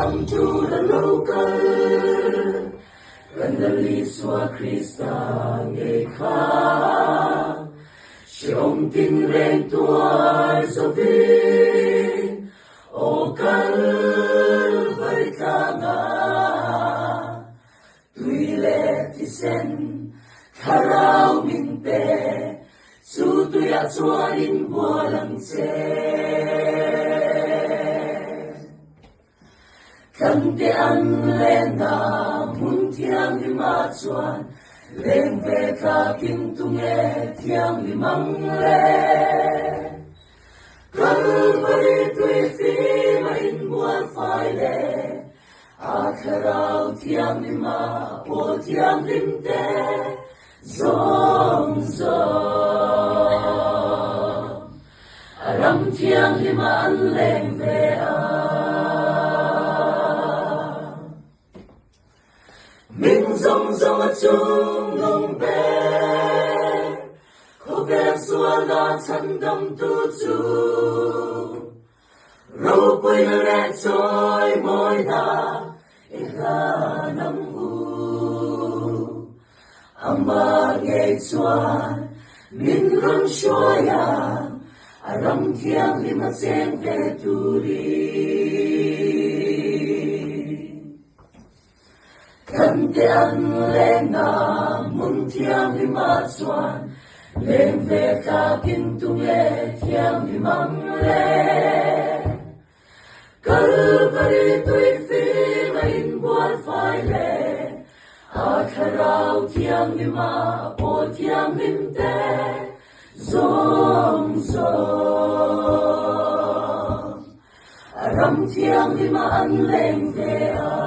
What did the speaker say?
tâm tu là lâu cơn gần là lý xóa Christa ngày khác trong tình rèn tuổi do vi ô cơn với ca ngà tuy lệ thì sen karao min te su tu ya chua in bua lang che kan te an le na mun thiang li ma chuan leng ve ka kin tu nge thiang li mang le kal vai tui fi ma in bua phai le a karao thiang li ma po thiang lim te zong zong ram thiang li ma an leng ve a min zong zong a chung nong be ko ve xua la chan dam tu chu ro pui na le choi moi da e ga nam u ama nghe chuan min rong shoya aram thiang li ma chen ve tu ri kan te an le na mun thiang li ma chuan leng ve ka kin tu nge thiang li mang le Calvary tui fi ma in buat phai le a karao thiang li ma po thiang lim te zong zong ram thiang li ma an leng ve a